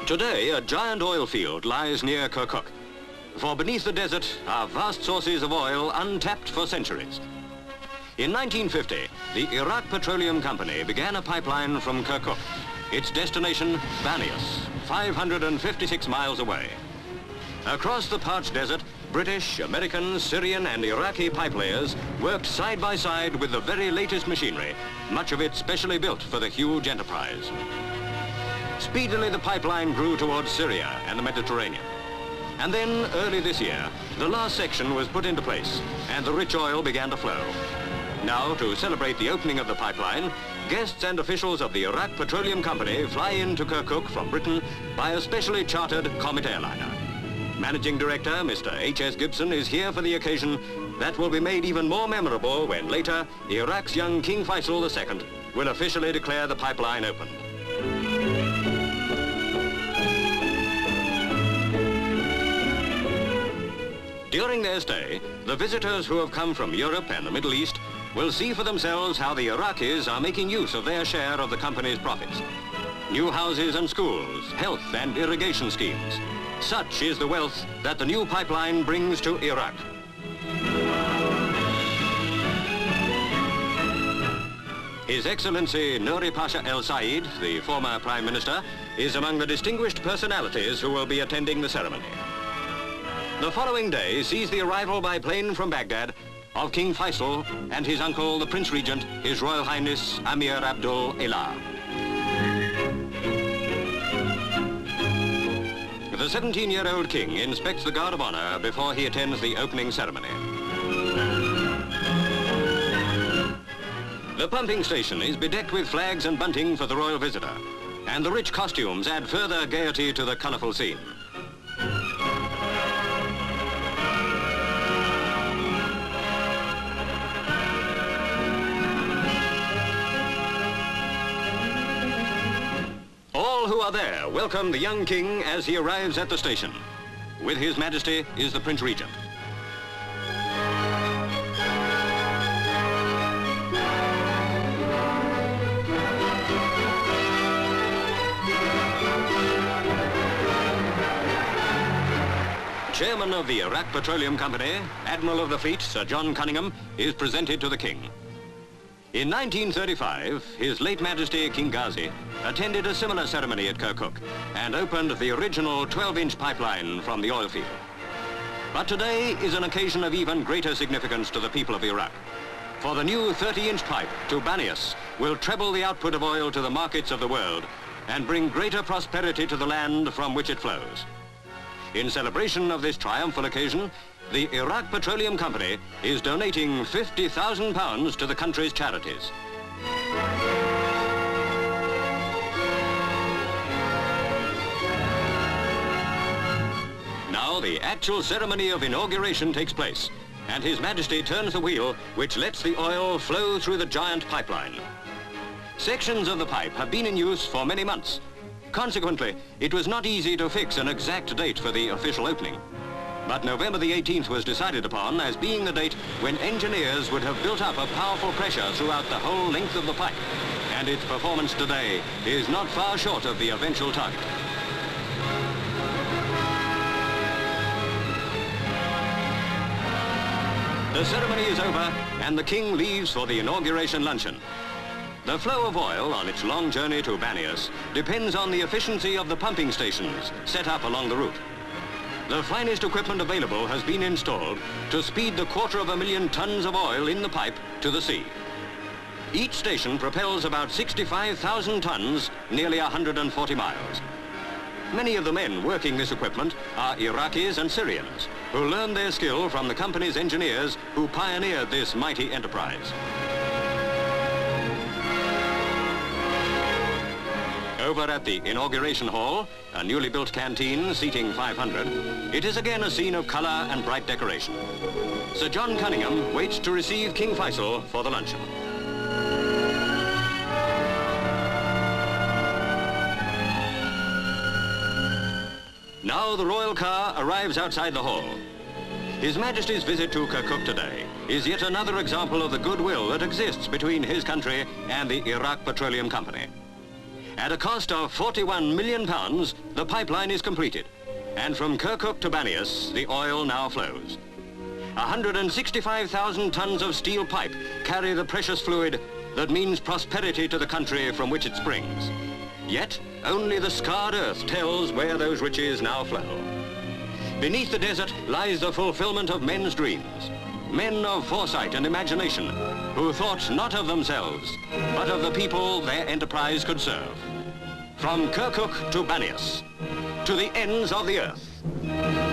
Today, a giant oil field lies near Kirkuk, for beneath the desert are vast sources of oil untapped for centuries. In 1950, the Iraq Petroleum Company began a pipeline from Kirkuk, its destination Banias, 556 miles away. Across the parched desert, British, American, Syrian and Iraqi pipe layers worked side by side with the very latest machinery, much of it specially built for the huge enterprise. Speedily the pipeline grew towards Syria and the Mediterranean. And then, early this year, the last section was put into place and the rich oil began to flow. Now, to celebrate the opening of the pipeline, guests and officials of the Iraq Petroleum Company fly into Kirkuk from Britain by a specially chartered Comet airliner. Managing Director, Mr. H.S. Gibson, is here for the occasion that will be made even more memorable when later Iraq's young King Feisal II will officially declare the pipeline opened. During their stay, the visitors who have come from Europe and the Middle East will see for themselves how the Iraqis are making use of their share of the company's profits. New houses and schools, health and irrigation schemes. Such is the wealth that the new pipeline brings to Iraq. His Excellency Nuri Pasha El Said, the former Prime Minister, is among the distinguished personalities who will be attending the ceremony. The following day sees the arrival by plane from Baghdad of King Feisal and his uncle, the Prince Regent, His Royal Highness Emir Abdul Illah. The 17-year-old king inspects the Guard of Honor before he attends the opening ceremony. The pumping station is bedecked with flags and bunting for the royal visitor, and the rich costumes add further gaiety to the colourful scene. All who are there welcome the young king as he arrives at the station. With His Majesty is the Prince Regent. Chairman of the Iraq Petroleum Company, Admiral of the Fleet Sir John Cunningham, is presented to the king. In 1935, His late Majesty King Ghazi attended a similar ceremony at Kirkuk and opened the original 12-inch pipeline from the oil field. But today is an occasion of even greater significance to the people of Iraq, for the new 30-inch pipe to Banias will treble the output of oil to the markets of the world and bring greater prosperity to the land from which it flows. In celebration of this triumphal occasion, the Iraq Petroleum Company is donating £50,000 to the country's charities. Now the actual ceremony of inauguration takes place, and His Majesty turns the wheel which lets the oil flow through the giant pipeline. Sections of the pipe have been in use for many months. Consequently, it was not easy to fix an exact date for the official opening. But November the 18th was decided upon as being the date when engineers would have built up a powerful pressure throughout the whole length of the pipe. And its performance today is not far short of the eventual target. The ceremony is over and the king leaves for the inauguration luncheon. The flow of oil on its long journey to Banias depends on the efficiency of the pumping stations set up along the route. The finest equipment available has been installed to speed the 250,000 tons of oil in the pipe to the sea. Each station propels about 65,000 tons, nearly 140 miles. Many of the men working this equipment are Iraqis and Syrians, who learned their skill from the company's engineers who pioneered this mighty enterprise. Over at the inauguration hall, a newly built canteen seating 500, it is again a scene of colour and bright decoration. Sir John Cunningham waits to receive King Feisal for the luncheon. Now the royal car arrives outside the hall. His Majesty's visit to Kirkuk today is yet another example of the goodwill that exists between his country and the Iraq Petroleum Company. At a cost of £41 million, the pipeline is completed. And from Kirkuk to Banias, the oil now flows. 165,000 tons of steel pipe carry the precious fluid that means prosperity to the country from which it springs. Yet, only the scarred earth tells where those riches now flow. Beneath the desert lies the fulfillment of men's dreams. Men of foresight and imagination who thought not of themselves, but of the people their enterprise could serve. From Kirkuk to Banias, to the ends of the earth.